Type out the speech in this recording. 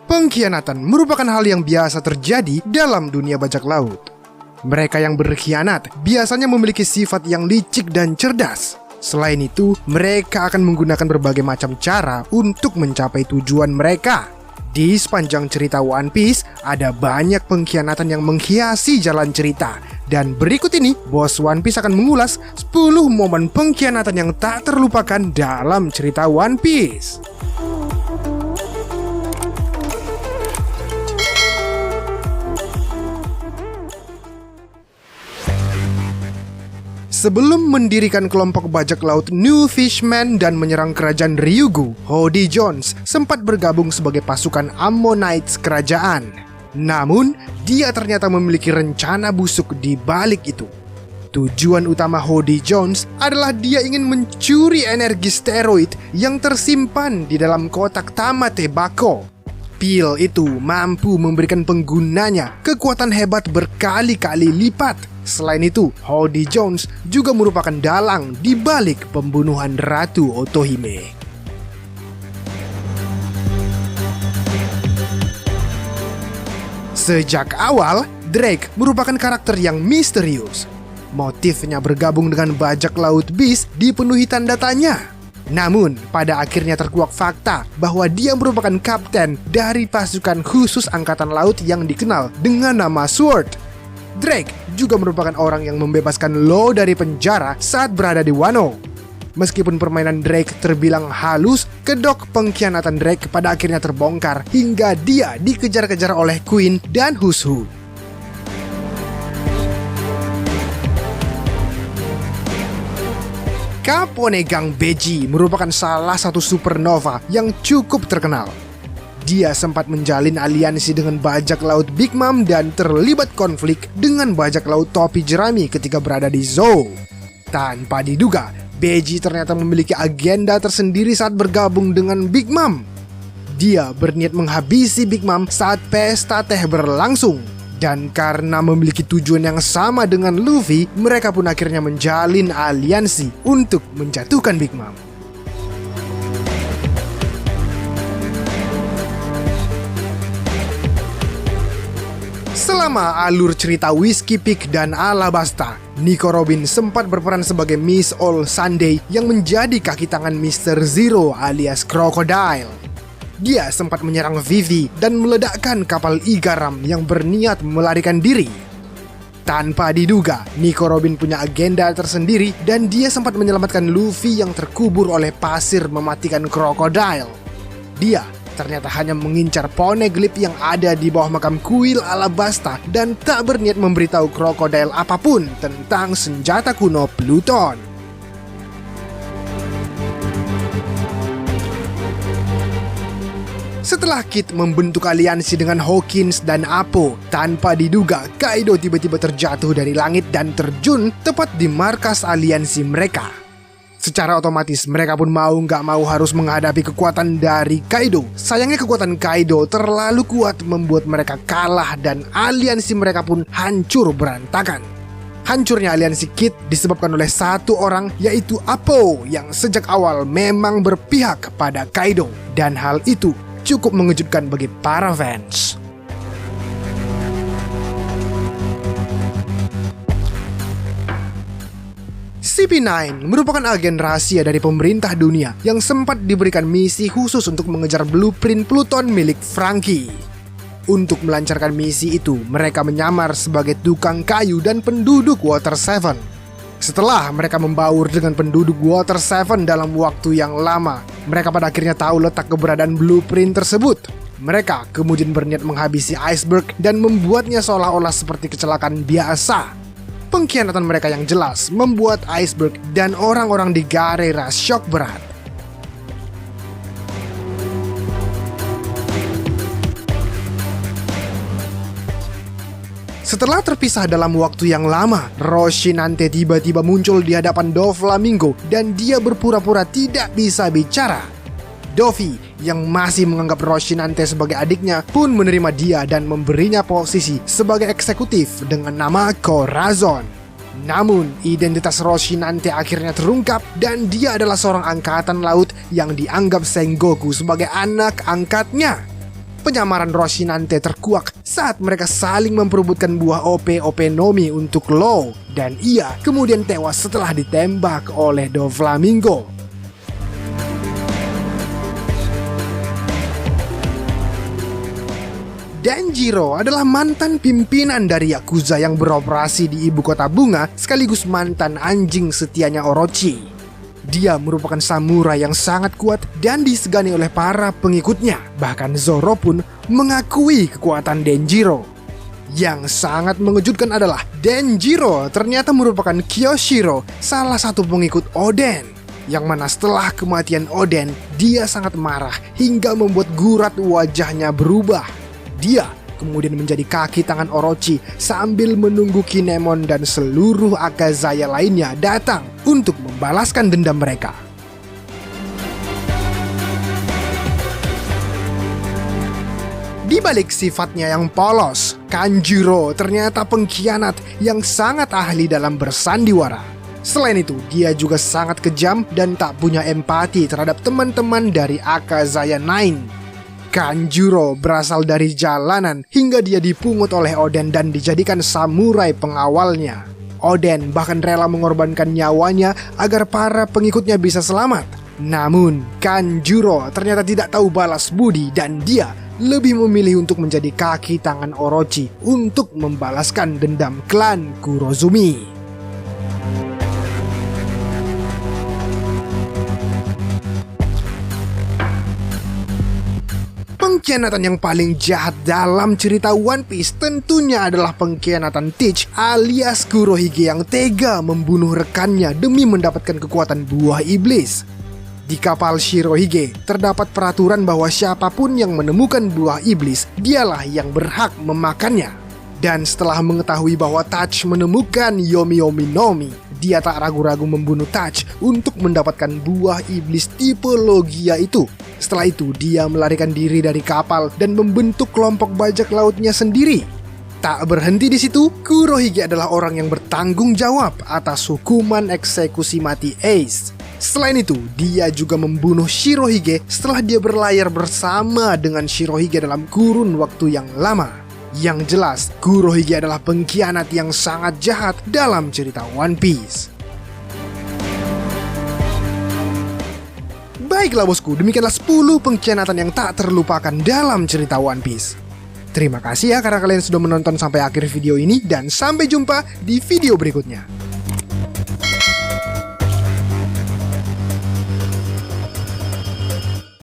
Pengkhianatan merupakan hal yang biasa terjadi dalam dunia bajak laut. Mereka yang berkhianat biasanya memiliki sifat yang licik dan cerdas. Selain itu, mereka akan menggunakan berbagai macam cara untuk mencapai tujuan mereka. Di sepanjang cerita One Piece, ada banyak pengkhianatan yang menghiasi jalan cerita. Dan berikut ini, Bos One Piece akan mengulas 10 momen pengkhianatan yang tak terlupakan dalam cerita One Piece. Sebelum mendirikan kelompok bajak laut New Fishman dan menyerang kerajaan Ryugu, Hody Jones sempat bergabung sebagai pasukan Ammonites kerajaan. Namun, dia ternyata memiliki rencana busuk di balik itu. Tujuan utama Hody Jones adalah dia ingin mencuri energi steroid yang tersimpan di dalam kotak Tamate Bako. Pil itu mampu memberikan penggunanya kekuatan hebat berkali-kali lipat. Selain itu, Hody Jones juga merupakan dalang di balik pembunuhan Ratu Otohime. Sejak awal, Drake merupakan karakter yang misterius. Motifnya bergabung dengan bajak laut Beast dipenuhi tanda tanya. Namun, pada akhirnya terkuak fakta bahwa dia merupakan kapten dari pasukan khusus angkatan laut yang dikenal dengan nama Sword. Drake juga merupakan orang yang membebaskan Law dari penjara saat berada di Wano. Meskipun permainan Drake terbilang halus, kedok pengkhianatan Drake pada akhirnya terbongkar hingga dia dikejar-kejar oleh Queen dan Hushu. Kaponegang Beji merupakan salah satu supernova yang cukup terkenal. Dia sempat menjalin aliansi dengan bajak laut Big Mom dan terlibat konflik dengan bajak laut Topi Jerami ketika berada di Zou. Tanpa diduga, Beji ternyata memiliki agenda tersendiri saat bergabung dengan Big Mom. Dia berniat menghabisi Big Mom saat pesta teh berlangsung. Dan karena memiliki tujuan yang sama dengan Luffy, mereka pun akhirnya menjalin aliansi untuk menjatuhkan Big Mom. Selama alur cerita Whiskey Peak dan Alabasta, Nico Robin sempat berperan sebagai Miss All Sunday yang menjadi kaki tangan Mr. Zero alias Crocodile. Dia sempat menyerang Vivi dan meledakkan kapal Igaram yang berniat melarikan diri. Tanpa diduga, Nico Robin punya agenda tersendiri dan dia sempat menyelamatkan Luffy yang terkubur oleh pasir mematikan Crocodile. Dia ternyata hanya mengincar poneglyph yang ada di bawah makam kuil Alabasta dan tak berniat memberitahu Crocodile apapun tentang senjata kuno Pluton. Setelah Kid membentuk aliansi dengan Hawkins dan Apo, tanpa diduga Kaido tiba-tiba terjatuh dari langit dan terjun tepat di markas aliansi mereka. Secara otomatis mereka pun mau nggak mau harus menghadapi kekuatan dari Kaido. Sayangnya kekuatan Kaido terlalu kuat membuat mereka kalah dan aliansi mereka pun hancur berantakan. Hancurnya aliansi Kid disebabkan oleh satu orang, yaitu Apo yang sejak awal memang berpihak pada Kaido. Dan hal itu cukup mengejutkan bagi para fans. CP9 merupakan agen rahasia dari pemerintah dunia yang sempat diberikan misi khusus untuk mengejar blueprint Pluton milik Franky. Untuk melancarkan misi itu, mereka menyamar sebagai tukang kayu dan penduduk Water 7. Setelah mereka membaur dengan penduduk Water 7 dalam waktu yang lama, mereka pada akhirnya tahu letak keberadaan blueprint tersebut. Mereka kemudian berniat menghabisi Iceberg dan membuatnya seolah-olah seperti kecelakaan biasa. Pengkhianatan mereka yang jelas membuat Iceberg dan orang-orang di Garera syok berat. Setelah terpisah dalam waktu yang lama, Roshinante tiba-tiba muncul di hadapan Doflamingo dan dia berpura-pura tidak bisa bicara. Dovi yang masih menganggap Roshinante sebagai adiknya pun menerima dia dan memberinya posisi sebagai eksekutif dengan nama Corazon. Namun, identitas Roshinante akhirnya terungkap dan dia adalah seorang angkatan laut yang dianggap Sengoku sebagai anak angkatnya. Penyamaran Roshinante terkuak saat mereka saling memperebutkan buah OP Nomi untuk Law, dan ia kemudian tewas setelah ditembak oleh Doflamingo. Denjiro adalah mantan pimpinan dari Yakuza yang beroperasi di ibu kota bunga sekaligus mantan anjing setianya Orochi. Dia merupakan samurai yang sangat kuat dan disegani oleh para pengikutnya. Bahkan Zoro pun mengakui kekuatan Denjiro. Yang sangat mengejutkan adalah Denjiro ternyata merupakan Kyoshiro, salah satu pengikut Oden. Yang mana setelah kematian Oden, dia sangat marah hingga membuat gurat wajahnya berubah. Dia kemudian menjadi kaki tangan Orochi sambil menunggu Kinemon dan seluruh Akazaya lainnya datang untuk membalaskan dendam mereka. Di balik sifatnya yang polos, Kanjuro ternyata pengkhianat yang sangat ahli dalam bersandiwara. Selain itu, dia juga sangat kejam dan tak punya empati terhadap teman-teman dari Akazaya 9. Kanjuro berasal dari jalanan hingga dia dipungut oleh Oden dan dijadikan samurai pengawalnya. Oden bahkan rela mengorbankan nyawanya agar para pengikutnya bisa selamat. Namun, Kanjuro ternyata tidak tahu balas budi dan dia lebih memilih untuk menjadi kaki tangan Orochi untuk membalaskan dendam klan Kurozumi. Pengkhianatan yang paling jahat dalam cerita One Piece tentunya adalah pengkhianatan Teach alias Kurohige yang tega membunuh rekannya demi mendapatkan kekuatan buah iblis. Di kapal Shirohige terdapat peraturan bahwa siapapun yang menemukan buah iblis dialah yang berhak memakannya. Dan setelah mengetahui bahwa Touch menemukan Yomi Nomi, dia tak ragu-ragu membunuh Touch untuk mendapatkan buah iblis tipe Logia itu. Setelah itu, dia melarikan diri dari kapal dan membentuk kelompok bajak lautnya sendiri. Tak berhenti di situ, Kurohige adalah orang yang bertanggung jawab atas hukuman eksekusi mati Ace. Selain itu, dia juga membunuh Shirohige setelah dia berlayar bersama dengan Shirohige dalam kurun waktu yang lama. Yang jelas, Kurohige adalah pengkhianat yang sangat jahat dalam cerita One Piece. Baiklah bosku, demikianlah 10 pengkhianatan yang tak terlupakan dalam cerita One Piece. Terima kasih ya karena kalian sudah menonton sampai akhir video ini dan sampai jumpa di video berikutnya.